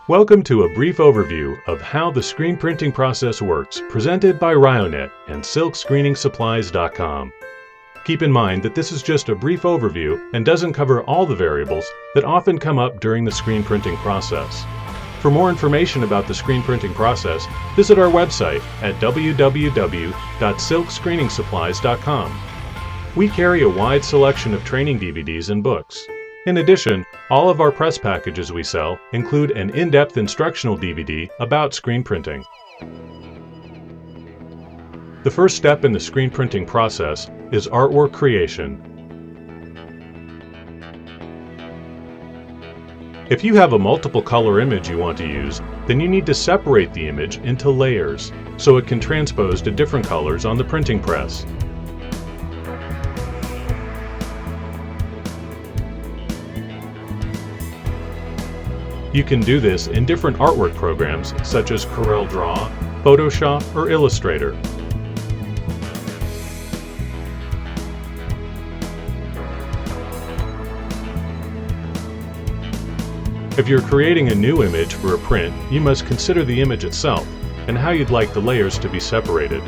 Welcome to a brief overview of how the screen printing process works, presented by Ryonet and silkscreeningsupplies.com. Keep in mind that this is just a brief overview and doesn't cover all the variables that often come up during the screen printing process. For more information about the screen printing process, visit our website at www.silkscreeningsupplies.com. We carry a wide selection of training DVDs and books. In addition, all of our press packages we sell include an in-depth instructional DVD about screen printing. The first step in the screen printing process is artwork creation. If you have a multiple color image you want to use, then you need to separate the image into layers so it can transpose to different colors on the printing press. You can do this in different artwork programs such as CorelDRAW, Photoshop, or Illustrator. If you're creating a new image for a print, you must consider the image itself and how you'd like the layers to be separated.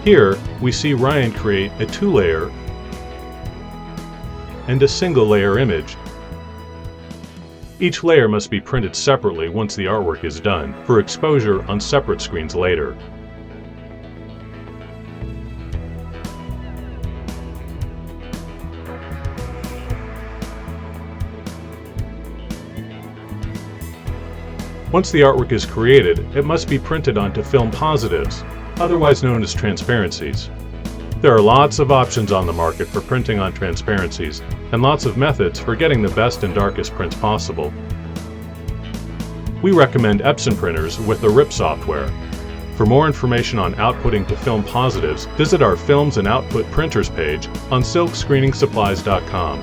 Here, we see Ryan create a 2-layer and a single-layer image. Each layer must be printed separately once the artwork is done, for exposure on separate screens later. Once the artwork is created, it must be printed onto film positives, otherwise known as transparencies. There are lots of options on the market for printing on transparencies, and lots of methods for getting the best and darkest prints possible. We recommend Epson printers with the RIP software. For more information on outputting to film positives, visit our Films and Output Printers page on silkscreeningsupplies.com.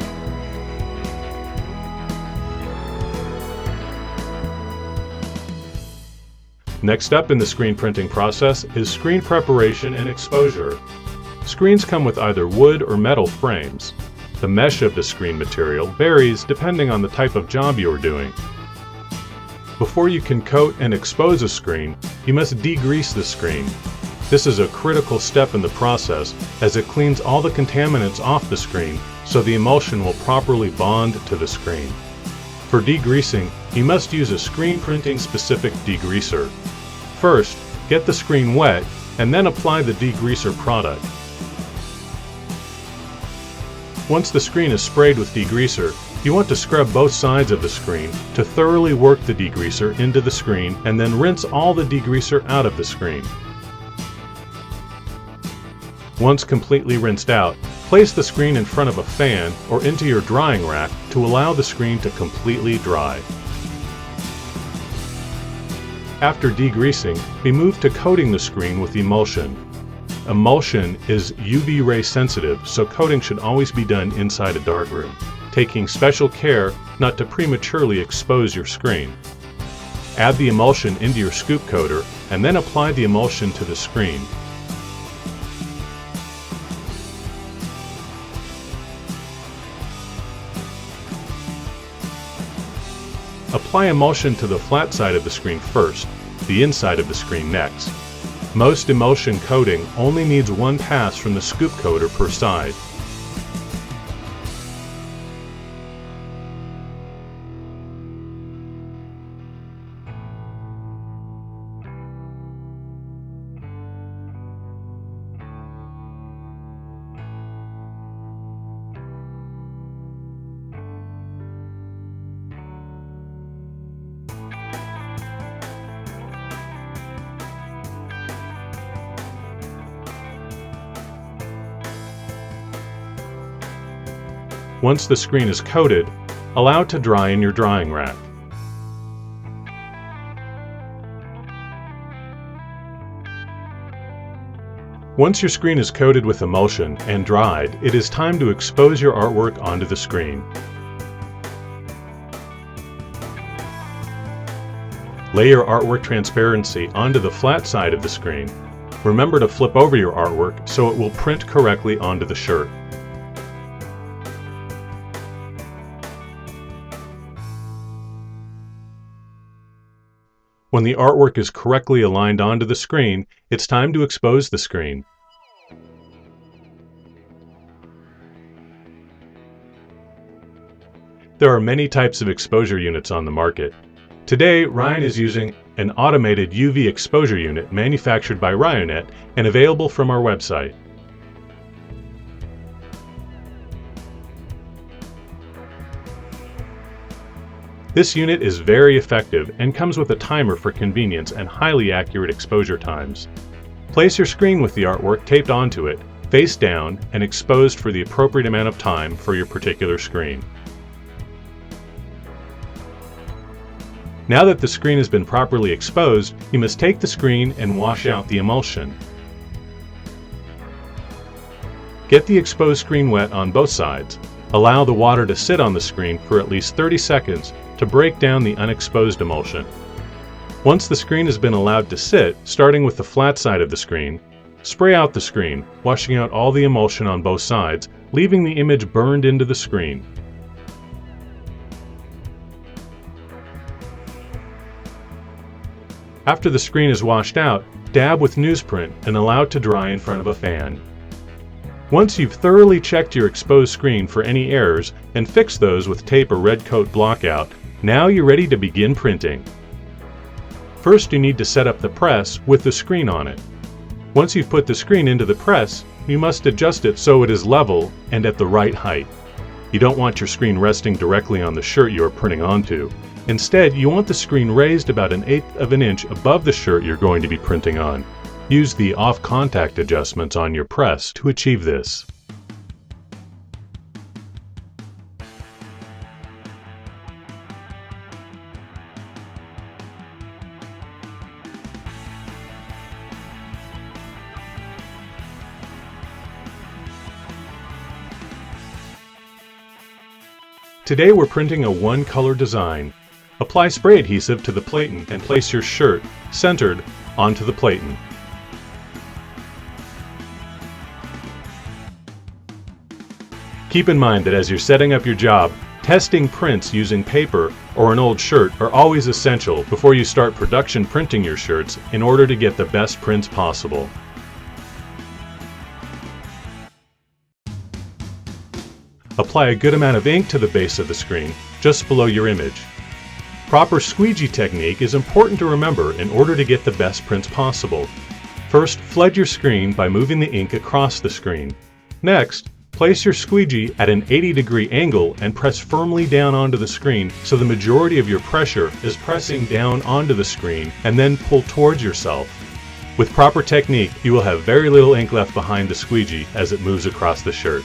Next up in the screen printing process is screen preparation and exposure. Screens come with either wood or metal frames. The mesh of the screen material varies depending on the type of job you are doing. Before you can coat and expose a screen, you must degrease the screen. This is a critical step in the process as it cleans all the contaminants off the screen so the emulsion will properly bond to the screen. For degreasing, you must use a screen printing specific degreaser. First, get the screen wet and then apply the degreaser product. Once the screen is sprayed with degreaser, you want to scrub both sides of the screen to thoroughly work the degreaser into the screen and then rinse all the degreaser out of the screen. Once completely rinsed out, place the screen in front of a fan or into your drying rack to allow the screen to completely dry. After degreasing, we move to coating the screen with emulsion. Emulsion is UV ray sensitive, so coating should always be done inside a darkroom, taking special care not to prematurely expose your screen. Add the emulsion into your scoop coater and then apply the emulsion to the screen. Apply emulsion to the flat side of the screen first, the inside of the screen next. Most emulsion coating only needs one pass from the scoop coater per side. Once the screen is coated, allow it to dry in your drying rack. Once your screen is coated with emulsion and dried, it is time to expose your artwork onto the screen. Lay your artwork transparency onto the flat side of the screen. Remember to flip over your artwork so it will print correctly onto the shirt. When the artwork is correctly aligned onto the screen, it's time to expose the screen. There are many types of exposure units on the market. Today, Ryonet is using an automated UV exposure unit manufactured by Ryonet and available from our website. This unit is very effective and comes with a timer for convenience and highly accurate exposure times. Place your screen with the artwork taped onto it, face down, and exposed for the appropriate amount of time for your particular screen. Now that the screen has been properly exposed, you must take the screen and wash out the emulsion. Get the exposed screen wet on both sides. Allow the water to sit on the screen for at least 30 seconds to break down the unexposed emulsion. Once the screen has been allowed to sit, starting with the flat side of the screen, spray out the screen, washing out all the emulsion on both sides, leaving the image burned into the screen. After the screen is washed out, dab with newsprint and allow it to dry in front of a fan. Once you've thoroughly checked your exposed screen for any errors and fixed those with tape or red coat blockout, now you're ready to begin printing. First, you need to set up the press with the screen on it. Once you've put the screen into the press, you must adjust it so it is level and at the right height. You don't want your screen resting directly on the shirt you are printing onto. Instead, you want the screen raised about 1/8 of an inch above the shirt you're going to be printing on. Use the off-contact adjustments on your press to achieve this. Today we're printing a one-color design. Apply spray adhesive to the platen and place your shirt, centered, onto the platen. Keep in mind that as you're setting up your job, testing prints using paper or an old shirt are always essential before you start production printing your shirts in order to get the best prints possible. Apply a good amount of ink to the base of the screen, just below your image. Proper squeegee technique is important to remember in order to get the best prints possible. First, flood your screen by moving the ink across the screen. Next, place your squeegee at an 80-degree angle and press firmly down onto the screen so the majority of your pressure is pressing down onto the screen, and then pull towards yourself. With proper technique, you will have very little ink left behind the squeegee as it moves across the shirt.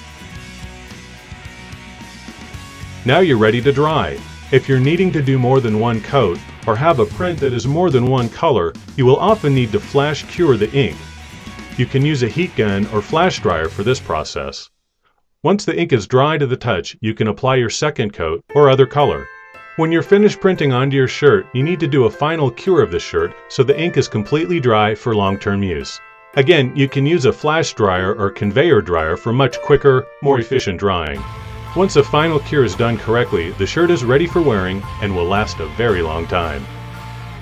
Now you're ready to dry. If you're needing to do more than one coat or have a print that is more than one color, you will often need to flash cure the ink. You can use a heat gun or flash dryer for this process. Once the ink is dry to the touch, you can apply your second coat or other color. When you're finished printing onto your shirt, you need to do a final cure of the shirt so the ink is completely dry for long-term use. Again, you can use a flash dryer or conveyor dryer for much quicker, more efficient drying. Once a final cure is done correctly, the shirt is ready for wearing and will last a very long time.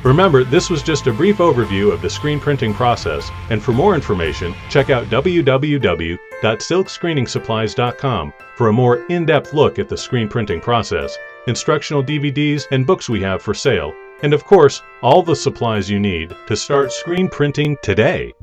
Remember, this was just a brief overview of the screen printing process, and for more information, check out www.silkscreening-supplies.com for a more in-depth look at the screen printing process, instructional DVDs and books we have for sale, and of course, all the supplies you need to start screen printing today.